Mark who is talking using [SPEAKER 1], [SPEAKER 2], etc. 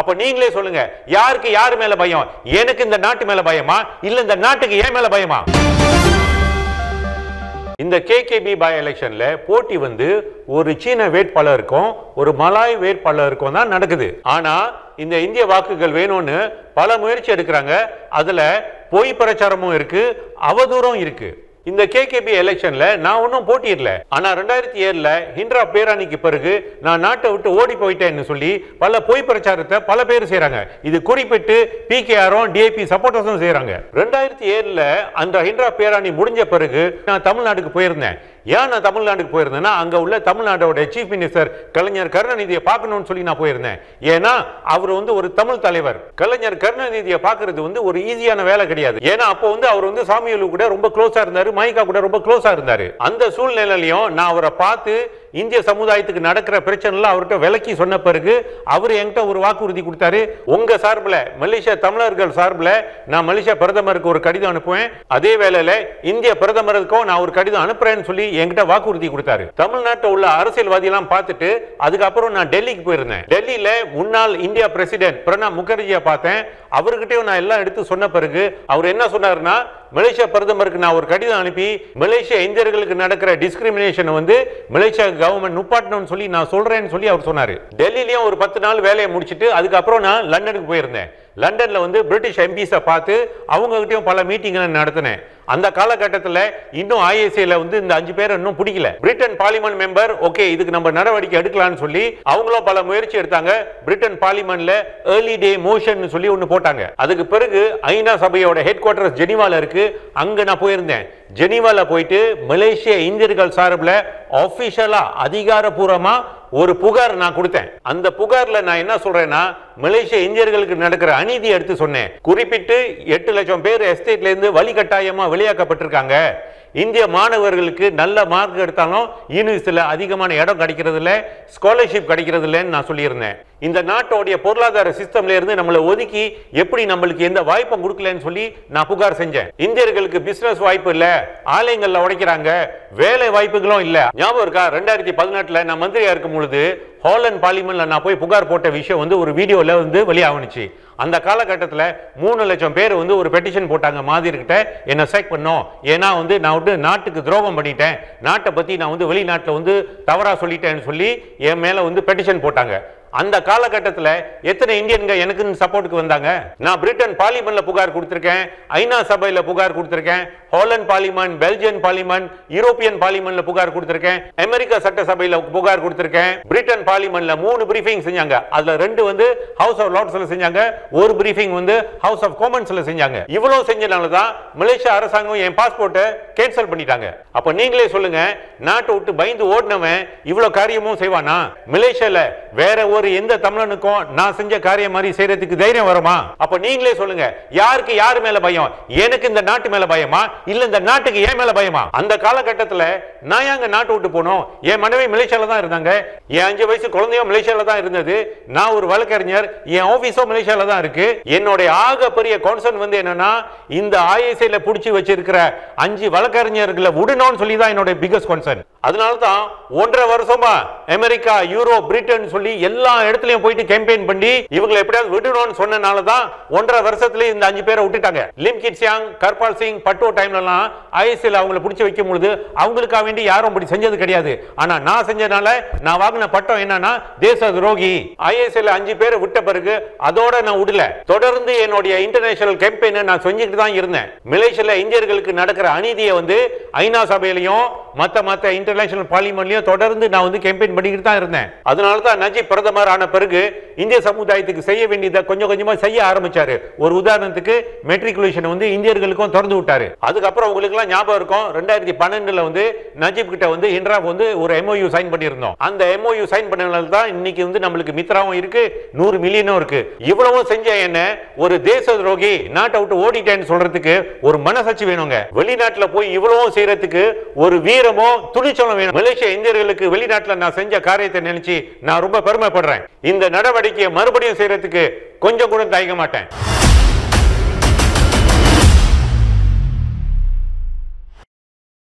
[SPEAKER 1] அப்ப நீங்களே சொல்லுங்க, யாருக்கு யார் மேல பயம்? எனக்கு இந்த நாட்டு மேல பயமா, இல்ல இந்த நாட்டுக்கு ஏன் மேல பயமா? இந்த கேகேபி பை எலெக்ஷன்ல போட்டி வந்து ஒரு சீன வேட்பாளருக்கும் ஒரு மலாய் வேட்பாளருக்கும் தான் நடக்குது. ஆனா இந்த இந்திய வாக்குகள் வேணும்னு பல முயற்சி எடுக்கிறாங்க. அதுல பொய் பிரச்சாரமும் இருக்கு, அவதூறும் இருக்கு. இந்த கேகேபி எலெக்ஷன்ல நான் ஒன்னும் போட்டியிடல. ஆனா 2007ல ஹிண்ட்ரா பேரணிக்கு பிறகு நான் நாட்டை விட்டு ஓடி போயிட்டேன்னு சொல்லி பல பொய் பிரச்சாரத்தை பல பேர் செய்யறாங்க. இது குறிப்பிட்டு பிகேஆரும் டிஏபி சப்போர்ட்டர்ஸும் செய்யறாங்க. 2007ல அந்த ஹிண்ட்ரா பேரணி முடிஞ்ச பிறகு நான் தமிழ்நாட்டுக்கு போயிருந்தேன். ஏன் நான் தமிழ்நாட்டுக்கு போயிருந்தேன்னா, அங்க உள்ள தமிழ்நாட்டோட சீஃப் மினிஸ்டர் கலைஞர் கருணாநிதியை பார்க்கணும்னு சொல்லி நான் போயிருந்தேன். ஏன்னா அவர் வந்து ஒரு தமிழ் தலைவர். கலைஞர் கருணாநிதியை பார்க்கறது வந்து ஒரு ஈஸியான வேலை கிடையாது. ஏன்னா அப்போ வந்து அவர் வந்து சாமியாலு கூட ரொம்ப க்ளோஸா இருந்தாரு, மைக்கா கூட ரொம்ப க்ளோஸா இருந்தாரு. அந்த சூழ்நிலையிலையும் நான் அவரை பார்த்து இந்திய சமுதாயத்துக்கு நடக்கிற பிரச்சனை அவர்கிட்ட விலக்கி சொன்ன பிறகு அவர் என்கிட்ட ஒரு வாக்குறுதி கொடுத்தாரு. உங்க சார்பில், மலேசியா தமிழர்கள் சார்பில் நான் மலேசியா பிரதமருக்கு ஒரு கடிதம் அனுப்புவேன், அதே வேளையில இந்திய பிரதமருக்கும் நான் ஒரு கடிதம் அனுப்புறேன்னு சொல்லி என்கிட்ட வாக்குறுதி கொடுத்தாரு. தமிழ்நாட்டில் உள்ள அரசியல்வாதி எல்லாம் பார்த்துட்டு அதுக்கப்புறம் நான் டெல்லிக்கு போயிருந்தேன். டெல்லியில முன்னாள் இந்தியா பிரசிடென்ட் பிரணாப் முகர்ஜியை பார்த்தேன். அவர்கிட்டயும் நான் எல்லாம் எடுத்து சொன்ன பிறகு அவர் என்ன சொன்னாருன்னா, மலேசியா பிரதமருக்கு நான் ஒரு கடிதம் அனுப்பி மலேசியா இந்தியர்களுக்கு நடக்கிற டிஸ்கிரிமினேஷன் வந்து மலேசியா கவர்மெண்ட் நுப்பாட்டணும்னு சொல்லி நான் சொல்றேன்னு சொல்லி அவர் சொன்னாரு. டெல்லியிலயும் ஒரு 10 நாள் வேலையை முடிச்சிட்டு அதுக்கப்புறம் நான் லண்டனுக்கு போயிருந்தேன். லண்டன்ல வந்து பிரிட்டிஷ் எம்பிஸை பார்த்து அவங்க கிட்டயும் பல மீட்டிங்களை நடத்தினேன். அந்த காலகட்டத்தில் இன்னும் ஐஎஸ்ஏல வந்து இந்த 5 பேர் இன்னும் பிடிக்கல. பிரிட்டன் பார்லிமெண்ட் மெம்பர் ஓகே இதுக்கு நம்ம நடவடிக்கை எடுக்கலாம்னு சொல்லி அவங்களும் பல முயற்சி எடுத்தாங்க. பிரிட்டன் பார்லிமெண்ட்ல ஏர்லி டே மோஷன் சொல்லி ஒன்னு போட்டாங்க. அதுக்கு பிறகு ஐநா சபையோட ஹெட் குவார்டர்ஸ் ஜெனீவால இருக்கு, அங்க நான் போயிருந்தேன். ஜெனீவால போயிட்டு மலேசிய இந்தியர்கள் சார்பில் ஆபீஷியலா அதிகாரப்பூர்வமா ஒரு புகார் நான் கொடுத்தேன். அந்த புகார்ல நான் என்ன சொல்றேன்னா, மலேசிய இந்தியர்களுக்கு நடக்கிற அநீதி எடுத்து சொன்னேன். குறிப்பிட்டு 8 லட்சம் பேர் எஸ்டேட்ல இருந்து வழிகட்டாயமா வெளியாக்கப்பட்டிருக்காங்க. இந்திய மாணவர்களுக்கு நல்ல மார்க் எடுத்தாலும் யூனிவர்சிட்டியில அதிகமான இடம் கிடைக்கிறது இல்லை, ஸ்காலர்ஷிப் கிடைக்கிறது இல்லைன்னு நான் சொல்லியிருந்தேன். இந்த நாட்டோடைய பொருளாதார சிஸ்டம்ல இருந்து நம்மளை ஒதுக்கி எப்படி நம்மளுக்கு எந்த வாய்ப்பும் கொடுக்கலன்னு சொல்லி நான் புகார் செஞ்சேன். இந்தியர்களுக்கு பிசினஸ் வாய்ப்பு இல்ல, ஆலயங்கள்ல உடைக்கிறாங்க, வேலை வாய்ப்புகளும் இல்ல. ஞாபகம் இருக்கா? 2018ல நான் மந்திரியா இருக்கும் பொழுது ஹாலண்ட் பார்லிமெண்ட்ல நான் போய் புகார் போட்ட விஷயம் வந்து ஒரு வீடியோல வந்து வெளியாகணுச்சு. அந்த காலகட்டத்தில் 3 லட்சம் பேர் வந்து ஒரு பெட்டிஷன் போட்டாங்க மாதிரி கிட்ட என்ன செக் பண்ணோம். ஏன்னா வந்து நான் வந்து நாட்டுக்கு துரோகம் பண்ணிட்டேன், நாட்டை பத்தி நான் வந்து வெளிநாட்டில் வந்து தவறா சொல்லிட்டேன்னு சொல்லி என் மேல வந்து பெட்டிஷன் போட்டாங்க. அந்த காலகட்டத்தில் எத்தனை இந்தியன்கள் எனக்கு சப்போர்ட்டுக்கு வந்தாங்க? நான் பிரிட்டன் பார்லிமெண்ட்ல புகார் கொடுத்திருக்கேன், ஐநா சபையில புகார் கொடுத்திருக்கேன், Holland parliament, Belgian parliament, European பார்லிமெண்ட்ல புகார் கொடுத்திருக்கேன், அமெரிக்கா சட்டசபையில புகார் கொடுத்திருக்கேன். பிரிட்டன் பார்லிமெண்ட்ல 3 பிரீஃபிங் செஞ்சாங்க. அதுல 2 வந்து ஹவுஸ் ஆஃப் லார்ட்ஸ்ல செஞ்சாங்க, ஒரு பிரீஃபிங் வந்து ஹவுஸ் ஆஃப் காமன்ஸ்ல செஞ்சாங்க. இவ்வளவு செஞ்சனால தான் மலேசியா அரசாங்கம் என் பாஸ்போர்ட்டை கேன்சல் பண்ணிட்டாங்க. அப்ப நீங்களே சொல்லுங்க, நாட்டை விட்டு பயந்து ஓடினவன் இவ்வளவு காரியமும் செய்வானா? மலேசியால வேற ஒரு எந்த தமிழனுக்கும் நான் செஞ்ச காரியம் மாதிரி செய்யறதுக்கு தைரியம் வருமா? அப்ப நீங்களே சொல்லுங்க, யாருக்கு யார் மேல பயம்? எனக்கு இந்த நாட்டு மேல பயமா, இல்ல இந்த நாட்டுக்கு ஏன் மேல பயமா? அந்த காலகட்டத்தில் நான் எங்க நாட்டை விட்டு போனோம். என் மனைவி மலேசியால தான் இருந்தாங்க, என் 5 வயசு குழந்தையும் மலேசியால தான் இருந்தது, நான் ஒரு வழக்கறிஞர், என் ஆபீஸும் மலேசியால தான் இருக்கு. என்னுடைய ஆக பெரிய கான்சர்ன் வந்து என்னன்னா, இந்த ஐஎஸ்ஐல புடிச்சு வச்சிருக்கிற 5 வழக்கறிஞர்களை விடணும்னு சொல்லி தான் என்னோட பிகஸ்ட் கான்சர்ன். அதனால தான் 1.5 வருஷமா அமெரிக்கா, யூரோப், பிரிட்டன் சொல்லி எல்லா இடத்துலயும் போயிட்டு கேம்பெயின் பண்ணி இவங்களை எப்படியாவது விடணும்னு சொன்னனால தான் 1.5 வருஷத்துல இந்த 5 பேரை விட்டுட்டாங்க. லிம் கிட்சியாங், கர்பால் சிங், பட்டோ டைம்லலாம் ஐஎஸ்ஐல அவங்களை பிடிச்சி வைக்கும் பொழுது அவங்களுக்காக வேண்டி யாரும் அப்படி செஞ்சது கிடையாது. ஆனா நான் செஞ்சனால நான் வாங்கின பட்டம் என்னன்னா தேச துரோகி. ஐஎஸ்ஐல 5 பேரை விட்ட பிறகு அதோட நான் விடல, தொடர்ந்து என்னுடைய இன்டர்நேஷனல் கேம்பெயினை நான் செஞ்சுக்கிட்டு தான் இருந்தேன். மலேசியால இந்தியர்களுக்கு நடக்கிற அநீதியை வந்து ஐநா சபையிலையும் மத்த இன்டர்நேஷனல் பார்லிமெண்ட்லயும் தொடர்ந்து நான் வந்து கேம்பெயின் பண்ணிக்கிட்டு தான் இருந்தேன். அதனால தான் நஜீப் பிரதமர் ஆன பிறகு இந்திய சமுதாயத்துக்கு செய்ய வேண்டியதை கொஞ்சம் கொஞ்சமா செய்ய ஆரம்பிச்சாரு. ஒரு உதாரணத்துக்கு மெட்ரிகுலேஷன் வந்து இந்தியர்களுக்கும் திறந்து விட்டாரு. அதுக்கப்புறம் உங்களுக்கு எல்லாம் ஞாபகம் இருக்கும், 2012ல வந்து நஜீப் கிட்ட வந்து ஹிண்ட்ரா வந்து ஒரு MOU சைன் பண்ணியிருந்தோம். அந்த MOU சைன் பண்ணனால தான் இன்னைக்கு வந்து நம்மளுக்கு மித்ராவும் இருக்கு, 100 மில்லியனும் இருக்கு. இவ்வளவும் செஞ்ச என்ன ஒரு தேச துரோகி, நாட்டை விட்டு ஓடிட்டேன்னு சொல்றதுக்கு ஒரு மனசாட்சி வேணுங்க. வெளிநாட்டுல போய் இவ்வளவும் செய்யறதுக்கு ஒரு வீரமோ துணிச்சலும் வேணும். மலேசியா இந்தியர்களுக்கு வெளிநாட்டுல நான் செஞ்ச காரியத்தை நினைச்சு நான் ரொம்ப பெருமைப்படுறேன். இந்த நடவடிக்கையை மறுபடியும் செய்யறதுக்கு கொஞ்சம் கூட தயங்க மாட்டேன்.